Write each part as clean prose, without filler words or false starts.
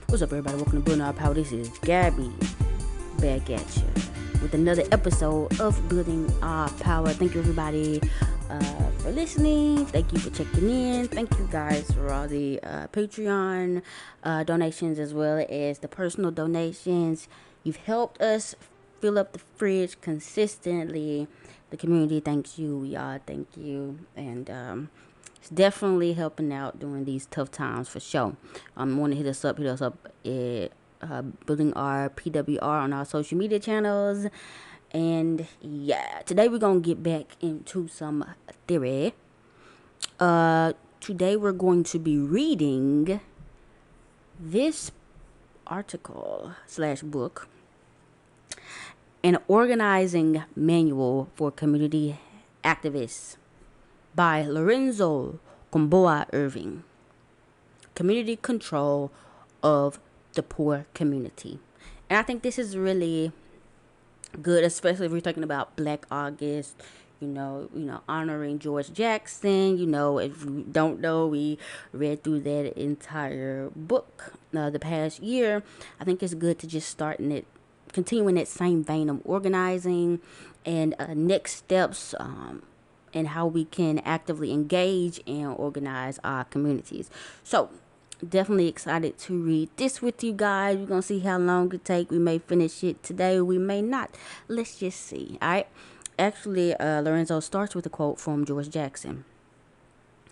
What's up, everybody? Welcome to Building Our Power. This is Gabby back at you with another episode of Building Our Power. Thank you, everybody, for listening. Thank you for checking in. Thank you guys for all the Patreon donations as well as the personal donations. You've helped us fill up the fridge consistently. The community thanks you. We all thank you. And it's definitely helping out during these tough times for sure. Want to hit us up at Building Our PWR on our social media channels. And yeah, today we're going to get back into some theory. Today we're going to be reading this article / book, An Organizing Manual for Community Activists by Lorenzo Kom'boa Ervin. Community Control of the Poor Community. And I think this is really good, especially if we're talking about Black August, honoring George Jackson. If you don't know, we read through that entire book the past year. I think it's good to just continuing that same vein of organizing and next steps, and how we can actively engage and organize our communities. So, definitely excited to read this with you guys. We're going to see how long it takes. We may finish it today, we may not. Let's just see. All right. Actually, Lorenzo starts with a quote from George Jackson.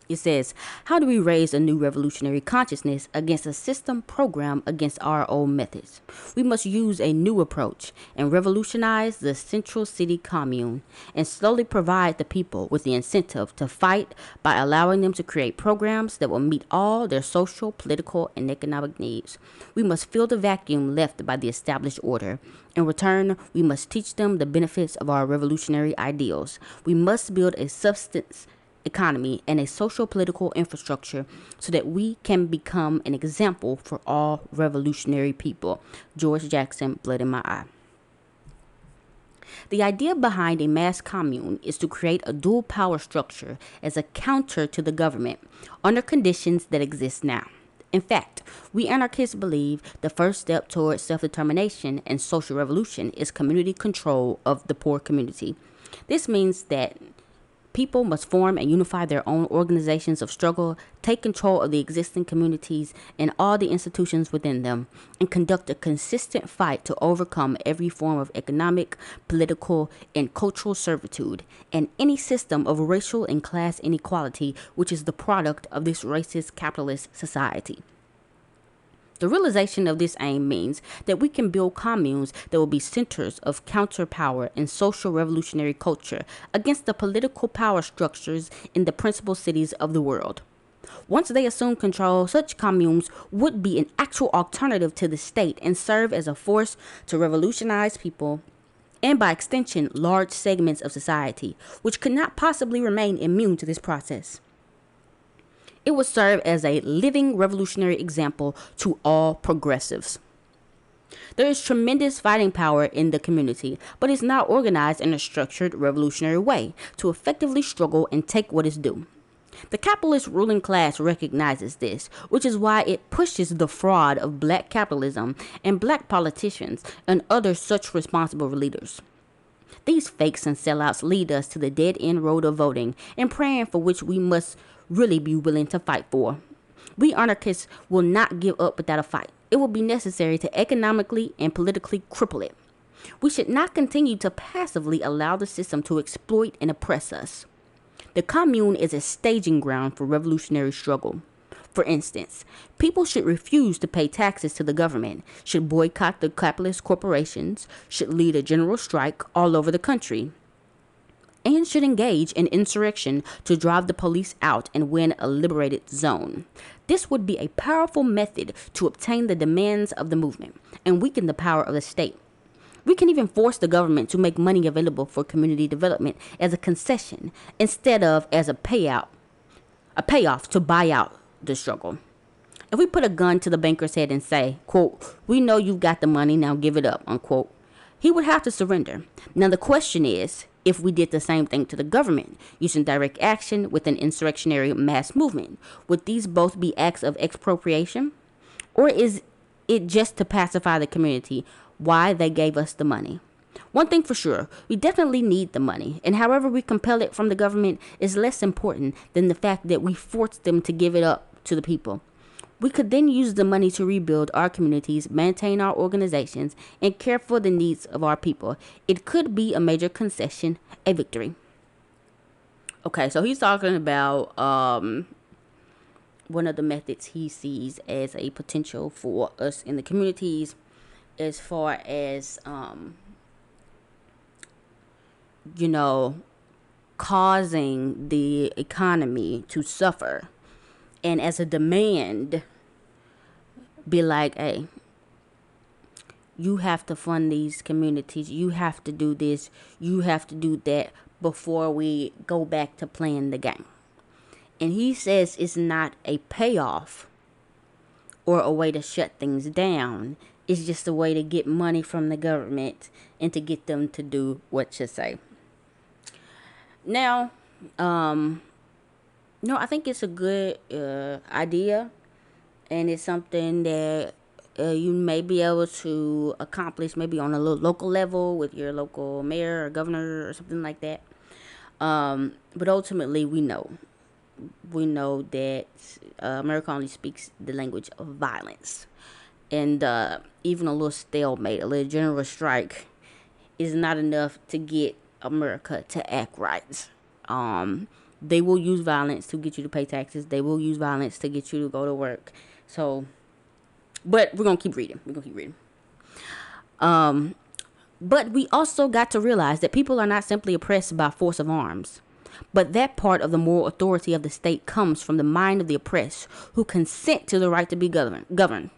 It says, "How do we raise a new revolutionary consciousness against a system programmed against our old methods? We must use a new approach and revolutionize the central city commune and slowly provide the people with the incentive to fight by allowing them to create programs that will meet all their social, political, and economic needs. We must fill the vacuum left by the established order. In return, we must teach them the benefits of our revolutionary ideals. We must build a substance economy and a social political infrastructure so that we can become an example for all revolutionary people." George Jackson, Blood in My Eye. The idea behind a mass commune is to create a dual power structure as a counter to the government under conditions that exist now. In fact, we anarchists believe the first step towards self-determination and social revolution is community control of the poor community. This means that people must form and unify their own organizations of struggle, take control of the existing communities and all the institutions within them, and conduct a consistent fight to overcome every form of economic, political, and cultural servitude, and any system of racial and class inequality which is the product of this racist capitalist society. The realization of this aim means that we can build communes that will be centers of counter-power and social revolutionary culture against the political power structures in the principal cities of the world. Once they assume control, such communes would be an actual alternative to the state and serve as a force to revolutionize people and, by extension, large segments of society, which could not possibly remain immune to this process. It would serve as a living revolutionary example to all progressives. There is tremendous fighting power in the community, but it's not organized in a structured revolutionary way to effectively struggle and take what is due. The capitalist ruling class recognizes this, which is why it pushes the fraud of black capitalism and black politicians and other such responsible leaders. These fakes and sellouts lead us to the dead-end road of voting and praying, for which we must really be willing to fight for. We anarchists will not give up without a fight. It will be necessary to economically and politically cripple it. We should not continue to passively allow the system to exploit and oppress us. The commune is a staging ground for revolutionary struggle. For instance, people should refuse to pay taxes to the government, should boycott the capitalist corporations, should lead a general strike all over the country, and should engage in insurrection to drive the police out and win a liberated zone. This would be a powerful method to obtain the demands of the movement and weaken the power of the state. We can even force the government to make money available for community development as a concession instead of as a payoff to buy out the struggle. If we put a gun to the banker's head and say, quote, "We know you've got the money, now give it up," unquote, he would have to surrender. Now the question is, if we did the same thing to the government, using direct action with an insurrectionary mass movement, would these both be acts of expropriation? Or is it just to pacify the community. Why they gave us the money. One thing for sure, we definitely need the money, and however we compel it from the government is less important than the fact that we force them to give it up to the people. We could then use the money to rebuild our communities, maintain our organizations, and care for the needs of our people. It could be a major concession, a victory. Okay, so he's talking about one of the methods he sees as a potential for us in the communities as far as, you know, causing the economy to suffer. And as a demand, be like, hey, you have to fund these communities. You have to do this. You have to do that before we go back to playing the game. And he says it's not a payoff or a way to shut things down. It's just a way to get money from the government and to get them to do what you say. Now, I think it's a good idea, and it's something that you may be able to accomplish maybe on a little local level with your local mayor or governor or something like that. But ultimately, we know that America only speaks the language of violence, and even a little stalemate, a little general strike, is not enough to get America to act right. They will use violence to get you to pay taxes. They will use violence to get you to go to work. So, but we're gonna keep reading. But we also got to realize that people are not simply oppressed by force of arms, but that part of the moral authority of the state comes from the mind of the oppressed, who consent to the right to be governed.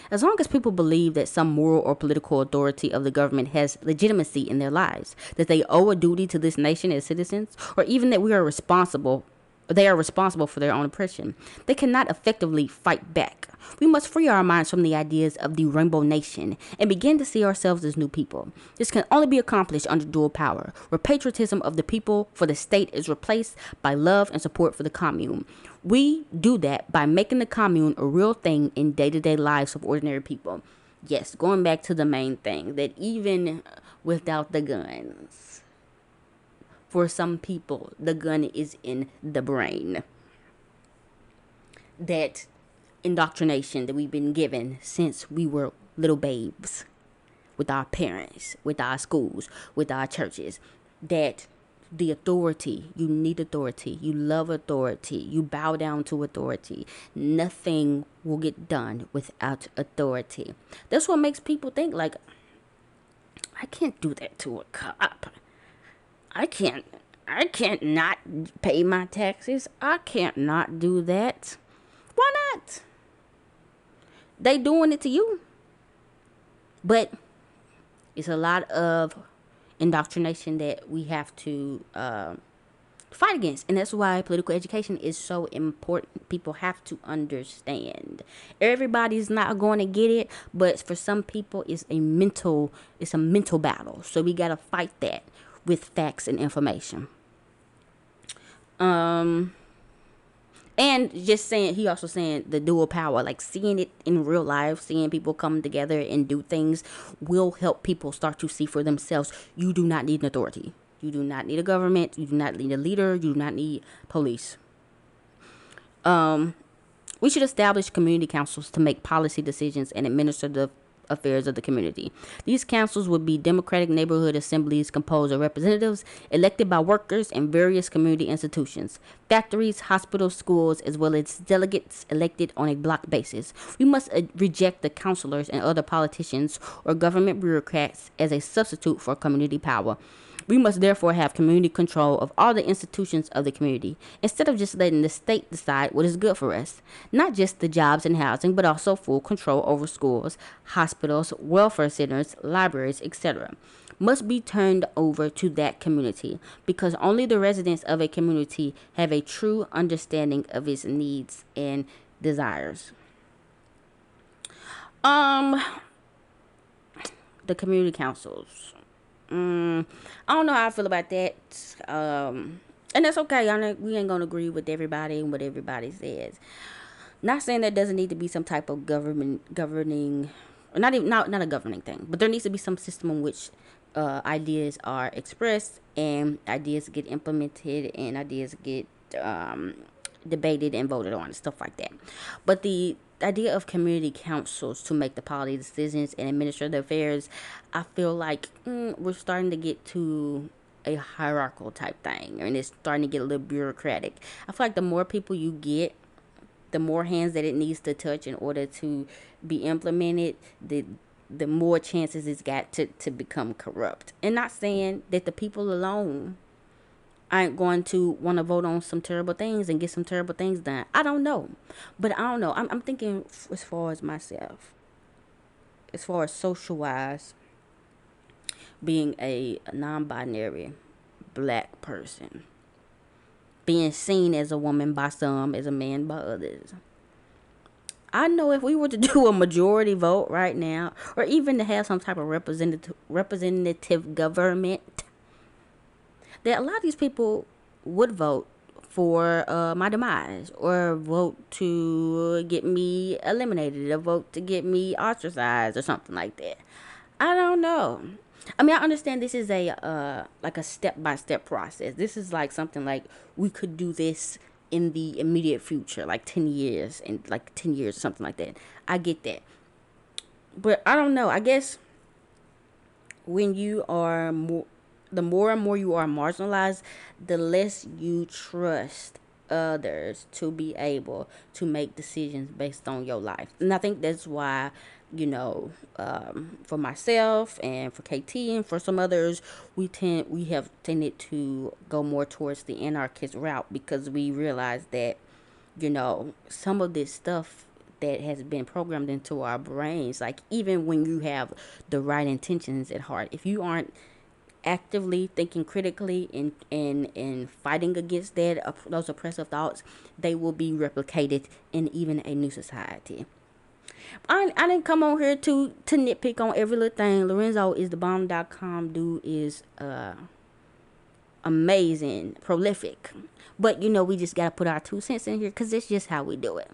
As long as people believe that some moral or political authority of the government has legitimacy in their lives, that they owe a duty to this nation as citizens, or even that they are responsible for their own oppression, they cannot effectively fight back. We must free our minds from the ideas of the rainbow nation and begin to see ourselves as new people. This can only be accomplished under dual power, where patriotism of the people for the state is replaced by love and support for the commune. We do that by making the commune a real thing in day-to-day lives of ordinary people. Yes, going back to the main thing, that even without the guns, for some people, the gun is in the brain. That indoctrination that we've been given since we were little babes, with our parents, with our schools, with our churches, that the authority, you need authority, you love authority, you bow down to authority. Nothing will get done without authority. That's what makes people think, like, I can't do that to a cop. I can't not pay my taxes. I can't not do that. Why not? They doing it to you. But it's a lot of indoctrination that we have to fight against, and that's why political education is so important. People have to understand. Everybody's not going to get it, but for some people it's a mental battle. So we got to fight that with facts and information. And just saying, he also saying the dual power, like seeing it in real life, seeing people come together and do things will help people start to see for themselves. You do not need an authority. You do not need a government. You do not need a leader. You do not need police. We should establish community councils to make policy decisions and administer the affairs of the community. These councils would be democratic neighborhood assemblies composed of representatives elected by workers in various community institutions, factories, hospitals, schools, as well as delegates elected on a block basis. We must reject the councilors and other politicians or government bureaucrats as a substitute for community power. We must therefore have community control of all the institutions of the community, instead of just letting the state decide what is good for us. Not just the jobs and housing, but also full control over schools, hospitals, welfare centers, libraries, etc. must be turned over to that community, because only the residents of a community have a true understanding of its needs and desires. The community councils. I don't know how I feel about that. And that's okay. We ain't gonna agree with everybody and what everybody says. Not saying there doesn't need to be some type of governing, or not even not a governing thing, but there needs to be some system in which ideas are expressed and ideas get implemented and ideas get um, debated and voted on and stuff like that. But the idea of community councils to make the policy decisions and administer the affairs, I feel like we're starting to get to a hierarchical type thing, and it's starting to get a little bureaucratic. I feel like the more people you get, the more hands that it needs to touch in order to be implemented, the more chances it's got to become corrupt. And not saying that the people alone aren't going to want to vote on some terrible things and get some terrible things done. I don't know. But I don't know. I'm thinking as far as myself, as far as social wise, being a non binary black person, being seen as a woman by some, as a man by others. I know if we were to do a majority vote right now, or even to have some type of representative government, that a lot of these people would vote for my demise, or vote to get me eliminated, or vote to get me ostracized, or something like that. I don't know. I mean, I understand this is a like a step by step process. This is like something like we could do this in the immediate future, like 10 years, and like 10 years, something like that. I get that, but I don't know. I guess when you are more, the more and more you are marginalized, the less you trust others to be able to make decisions based on your life. And I think that's why, for myself and for KT and for some others, we have tended to go more towards the anarchist route, because we realize that, some of this stuff that has been programmed into our brains, like even when you have the right intentions at heart, if you aren't actively thinking critically and fighting against those oppressive thoughts, they will be replicated in even a new society. I didn't come on here to nitpick on every little thing. Lorenzo is the bomb.com dude, is amazing, prolific. But we just gotta put our 2 cents in here, because it's just how we do it.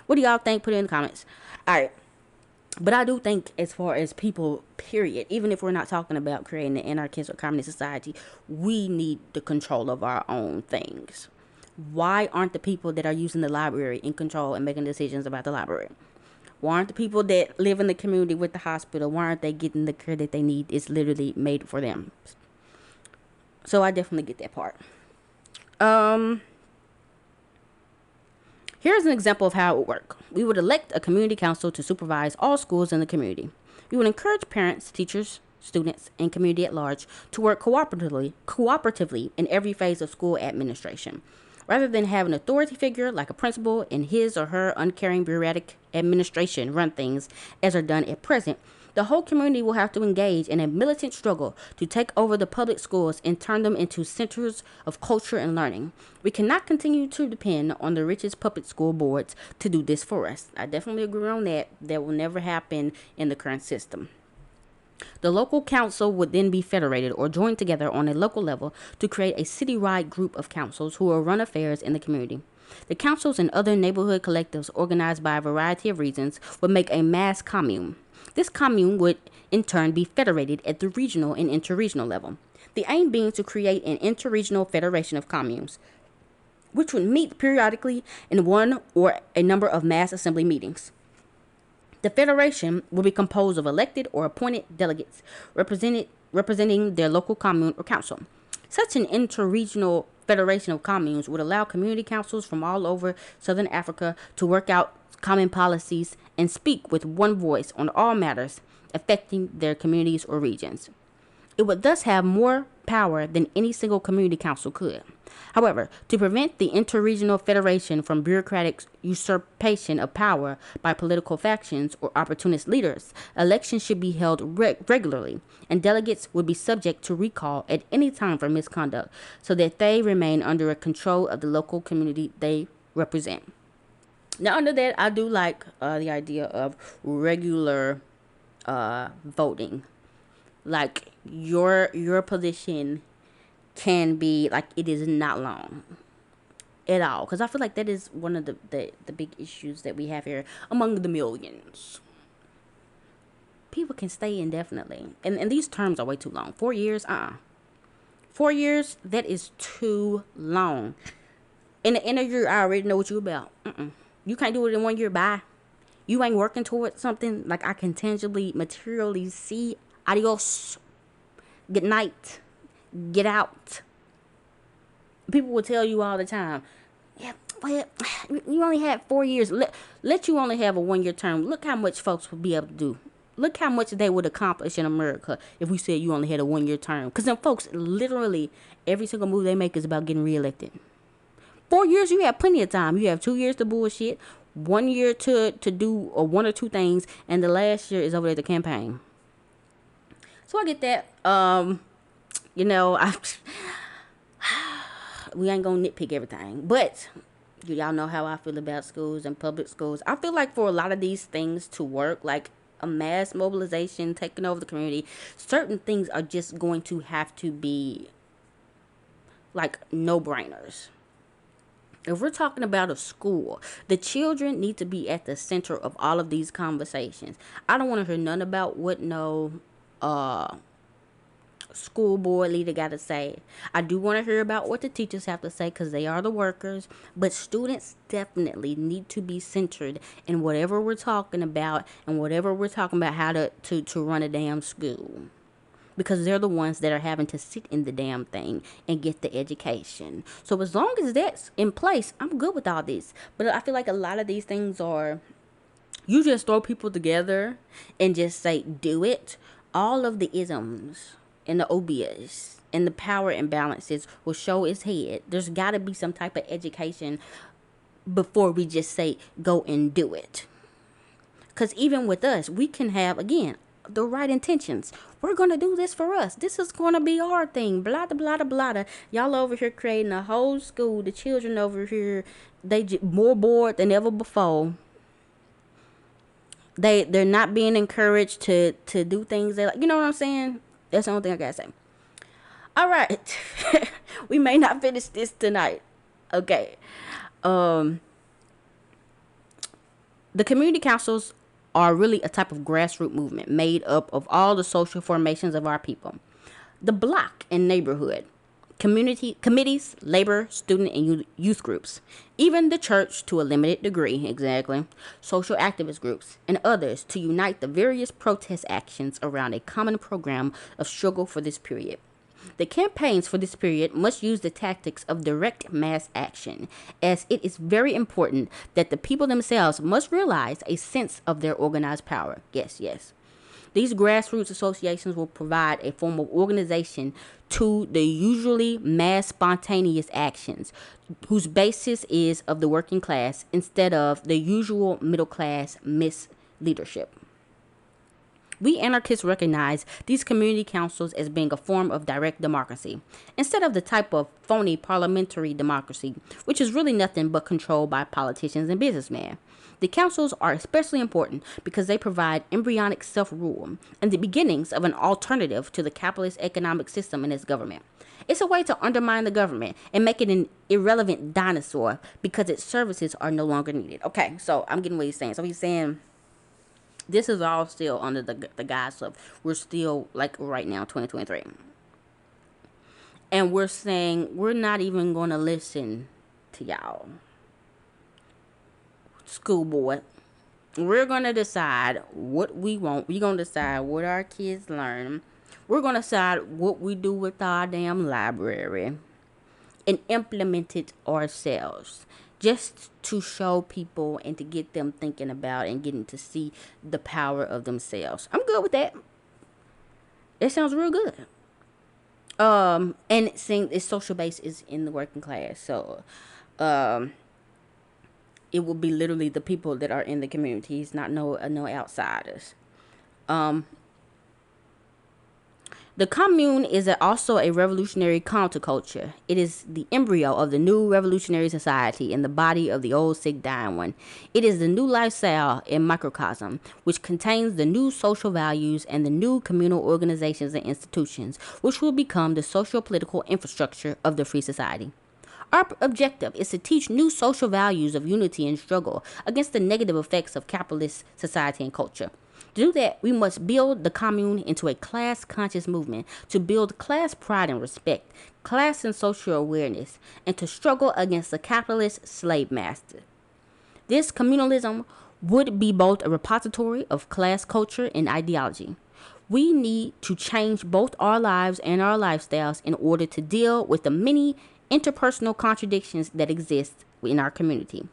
What do y'all think? Put it in the comments. All right. But I do think, as far as people, period, even if we're not talking about creating an anarchist or communist society, we need the control of our own things. Why aren't the people that are using the library in control and making decisions about the library? Why aren't the people that live in the community with the hospital, why aren't they getting the care that they need? It's literally made for them. So I definitely get that part. Here's an example of how it would work. We would elect a community council to supervise all schools in the community. We would encourage parents, teachers, students, and community at large to work cooperatively in every phase of school administration. Rather than have an authority figure like a principal and his or her uncaring bureaucratic administration run things as are done at present, the whole community will have to engage in a militant struggle to take over the public schools and turn them into centers of culture and learning. We cannot continue to depend on the richest public school boards to do this for us. I definitely agree on that. That will never happen in the current system. The local council would then be federated or joined together on a local level to create a citywide group of councils who will run affairs in the community. The councils and other neighborhood collectives organized by a variety of reasons would make a mass commune. This commune would in turn be federated at the regional and interregional level. The aim being to create an interregional federation of communes, which would meet periodically in one or a number of mass assembly meetings. The federation will be composed of elected or appointed delegates representing their local commune or council. Such an interregional federation of communes would allow community councils from all over Southern Africa to work out common policies and speak with one voice on all matters affecting their communities or regions. It would thus have more power than any single community council could. However, to prevent the interregional federation from bureaucratic usurpation of power by political factions or opportunist leaders, elections should be held regularly, and delegates would be subject to recall at any time for misconduct, so that they remain under a control of the local community they represent. Now, under that, I do like the idea of regular voting. Like your position can be like, it is not long, at all, because I feel like that is one of the big issues that we have here among the millions. People can stay indefinitely, and these terms are way too long. 4 years, 4 years, that is too long. In the end of year, I already know what you about. You can't do it in 1 year. Bye. You ain't working towards something like I can tangibly, materially see. Adios. Good night. Get out. People will tell you all the time, yeah, well, you only had 4 years. Let you only have a 1 year term. Look how much folks would be able to do. Look how much they would accomplish in America if we said you only had a 1 year term. Because them folks, literally, every single move they make is about getting reelected. 4 years, you have plenty of time. You have 2 years to bullshit, 1 year to do or one or two things, and the last year is over there to campaign. So I get that. You know, we ain't gonna nitpick everything, but y'all know how I feel about schools and public schools. I feel like for a lot of these things to work, like a mass mobilization taking over the community, certain things are just going to have to be like no-brainers. If we're talking about a school, the children need to be at the center of all of these conversations. I don't want to hear none about what no school board leader got to say. I do want to hear about what the teachers have to say because they are the workers. But students definitely need to be centered in whatever we're talking about and whatever we're talking about how to run a damn school. Because they're the ones that are having to sit in the damn thing and get the education. So as long as that's in place, I'm good with all this. But I feel like a lot of these things are, you just throw people together and just say, do it. All of the isms and the obias and the power imbalances will show its head. There's got to be some type of education before we just say, go and do it. Because even with us, we can have, again, the right intentions. We're going to do this for us. This is going to be our thing. Blah, blah, blah, blah. Y'all over here creating a whole school. The children over here, they more bored than ever before. They're not being encouraged to do things they like. You know what I'm saying? That's the only thing I got to say. All right. We may not finish this tonight. Okay. The community councils are really a type of grassroots movement made up of all the social formations of our people. The block and neighborhood, community committees, labor, student, and youth groups, even the church to a limited degree, exactly, social activist groups, and others to unite the various protest actions around a common program of struggle for this period. The campaigns for this period must use the tactics of direct mass action, as it is very important that the people themselves must realize a sense of their organized power. Yes, yes. These grassroots associations will provide a form of organization to the usually mass spontaneous actions, whose basis is of the working class instead of the usual middle class misleadership. We anarchists recognize these community councils as being a form of direct democracy, instead of the type of phony parliamentary democracy, which is really nothing but controlled by politicians and businessmen. The councils are especially important because they provide embryonic self-rule and the beginnings of an alternative to the capitalist economic system and its government. It's a way to undermine the government and make it an irrelevant dinosaur because its services are no longer needed. Okay, so I'm getting what he's saying. So he's saying this is all still under the guise of we're still like right now 2023, and we're saying we're not even going to listen to y'all school board. We're going to decide what we want. We're going to decide what our kids learn. We're going to decide what we do with our damn library and implement it ourselves, just to show people and to get them thinking about and getting to see the power of themselves. I'm good with that. That sounds real good. And saying its social base is in the working class, so it will be literally the people that are in the communities, not no outsiders. The commune is also a revolutionary counterculture. It is the embryo of the new revolutionary society in the body of the old sick dying one. It is the new lifestyle in microcosm, which contains the new social values and the new communal organizations and institutions, which will become the social political infrastructure of the free society. Our objective is to teach new social values of unity and struggle against the negative effects of capitalist society and culture. To do that, we must build the commune into a class conscious movement to build class pride and respect, class and social awareness, and to struggle against the capitalist slave master. This communalism would be both a repository of class culture and ideology. We need to change both our lives and our lifestyles in order to deal with the many interpersonal contradictions that exist in our community.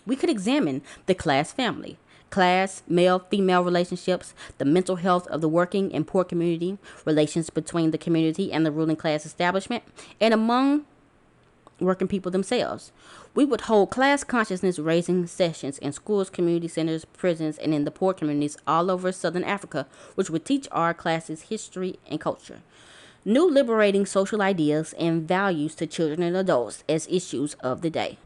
We could examine the class family, class, male female relationships, the mental health of the working and poor community, relations between the community and the ruling class establishment, and among working people themselves. We would hold class consciousness raising sessions in schools, community centers, prisons, and in the poor communities all over Southern Africa, which would teach our classes history and culture. New liberating social ideas and values to children and adults as issues of the day.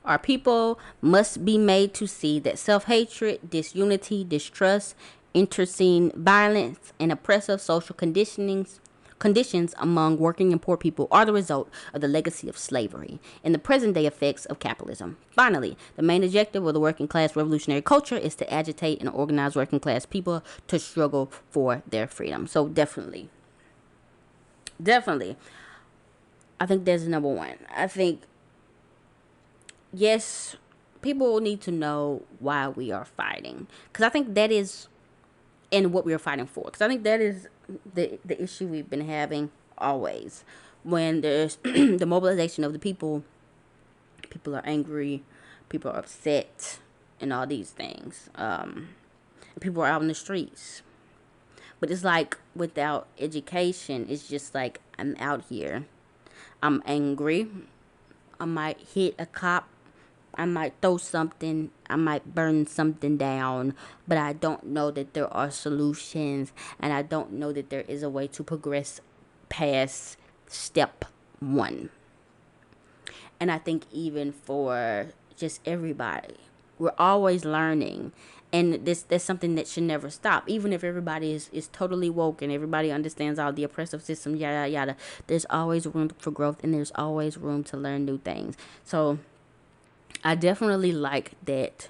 Our people must be made to see that self-hatred, disunity, distrust, internecine violence, and oppressive social conditions among working and poor people are the result of the legacy of slavery and the present day effects of capitalism. Finally, the main objective of the working class revolutionary culture is to agitate and organize working class people to struggle for their freedom. So definitely, I think that's number one. I think, yes, people need to know why we are fighting, because I think that is and what we are fighting for, because I think that is the issue we've been having always. When there's the mobilization of the people, people are angry, people are upset, and all these things. People are out in the streets. But it's like without education, it's just like I'm out here. I'm angry. I might hit a cop. I might throw something. I might burn something down. But I don't know that there are solutions. And I don't know that there is a way to progress past step one. And I think even for just everybody, we're always learning. And that's something that should never stop. Even if everybody is totally woke and everybody understands all the oppressive system, yada, yada, there's always room for growth and there's always room to learn new things. So I definitely like that.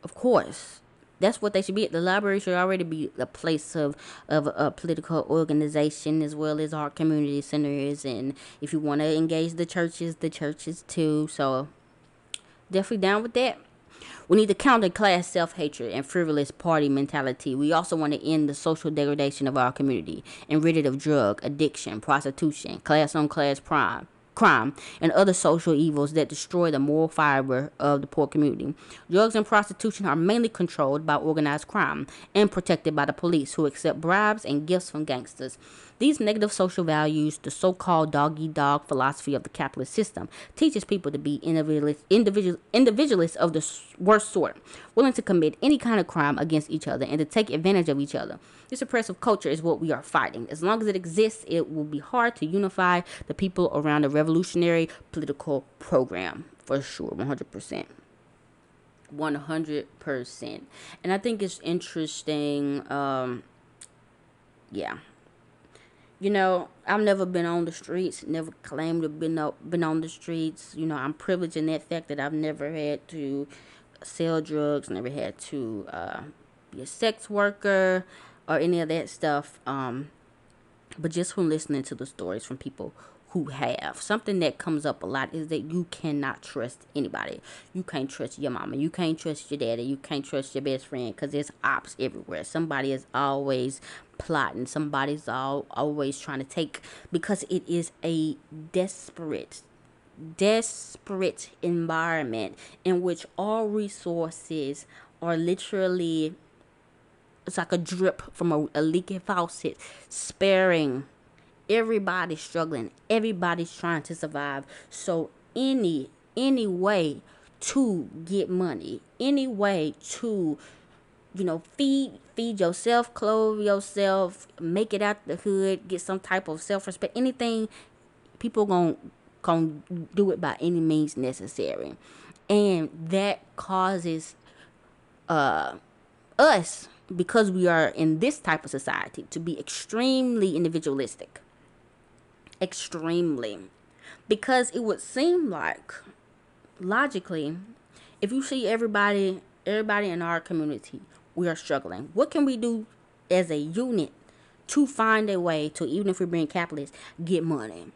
Of course, that's what they should be. The library should already be a place of a political organization, as well as our community centers. And if you want to engage the churches too. So definitely down with that. We need to counter class self-hatred and frivolous party mentality. We also want to end the social degradation of our community and rid it of drug addiction, prostitution, class-on-class crime, and other social evils that destroy the moral fiber of the poor community. Drugs and prostitution are mainly controlled by organized crime and protected by the police, who accept bribes and gifts from gangsters. These negative social values, the so-called dog-eat-dog philosophy of the capitalist system, teaches people to be individualists of the worst sort, willing to commit any kind of crime against each other and to take advantage of each other. This oppressive culture is what we are fighting. As long as it exists, it will be hard to unify the people around a revolutionary political program, for sure, 100%. 100%. And I think it's interesting, yeah. You know, I've never been on the streets, never claimed to have been on the streets. You know, I'm privileged in that fact that I've never had to sell drugs, never had to be a sex worker or any of that stuff. But just from listening to the stories from people who have, something that comes up a lot is that you cannot trust anybody. You can't trust your mama. You can't trust your daddy. You can't trust your best friend, because there's ops everywhere. Somebody is always plotting. Somebody's always trying to take, because it is a desperate environment in which all resources are literally, it's like a drip from a leaking faucet, sparing. Everybody's struggling. Everybody's trying to survive. So any way to get money, any way to, you know, feed yourself, clothe yourself, make it out the hood, get some type of self-respect, anything, people gonna do it by any means necessary. And that causes us, because we are in this type of society, to be extremely individualistic. Extremely. Because it would seem like, logically, if you see everybody in our community, we are struggling. What can we do as a unit to find a way to, even if we're being capitalists, get money?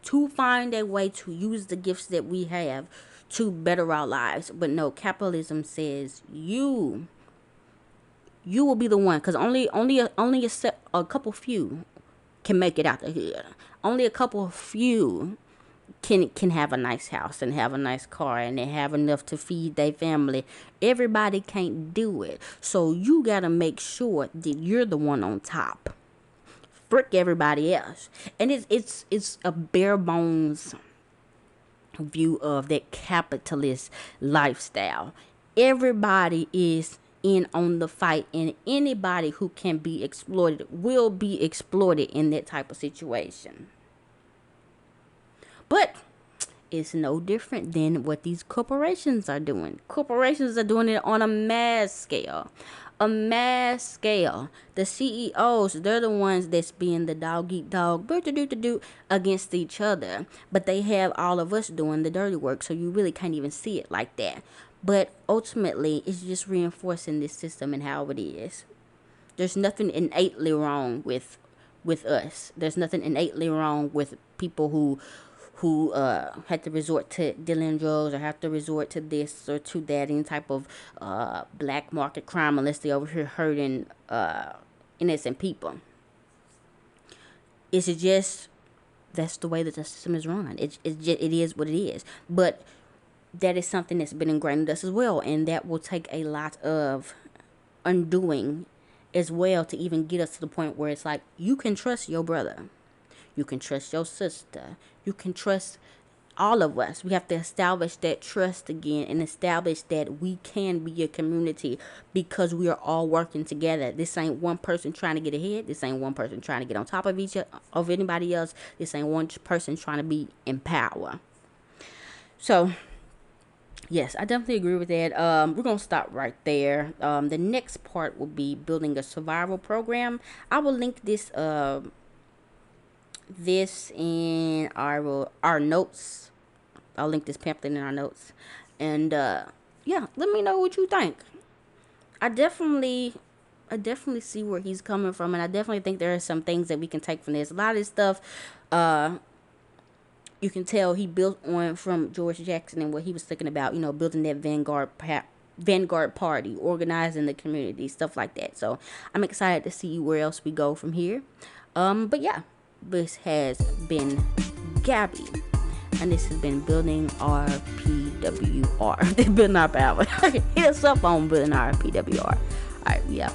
To find a way to use the gifts that we have to better our lives. But no, capitalism says you will be the one, because a couple few can make it out of here. Only a couple few can have a nice house and have a nice car and they have enough to feed their family. Everybody can't do it. So you gotta make sure that you're the one on top. Frick everybody else. And it's a bare bones view of that capitalist lifestyle. Everybody is in on the fight, and anybody who can be exploited will be exploited in that type of situation. But it's no different than what these corporations are doing. Corporations are doing it on a mass scale. A mass scale. The CEOs, they're the ones that's being the dog eat dog against each other. But they have all of us doing the dirty work, so you really can't even see it like that. But ultimately, it's just reinforcing this system and how it is. There's nothing innately wrong with us. There's nothing innately wrong with people who had to resort to dealing drugs or have to resort to this or to that, any type of black market crime, unless they over here hurting innocent people. It's just, that's the way that the system is run. It is what it is. But that is something that's been ingrained in us as well, and that will take a lot of undoing as well to even get us to the point where it's like, you can trust your brother. You can trust your sister. You can trust all of us. We have to establish that trust again and establish that we can be a community because we are all working together. This ain't one person trying to get ahead. This ain't one person trying to get on top of anybody else. This ain't one person trying to be in power. So, yes, I definitely agree with that. We're going to stop right there. The next part will be building a survival program. I will link this in our notes. I'll link this pamphlet in our notes. And yeah, let me know what you think. I definitely see where he's coming from, and I definitely think there are some things that we can take from this. A lot of this stuff you can tell he built on from George Jackson and what he was thinking about, building that vanguard party, organizing the community, stuff like that. So I'm excited to see where else we go from here. But yeah, this has been Gabby, and this has been Building Our PWR. Building Our Power. Hit us up on Building Our PWR. Alright, yeah.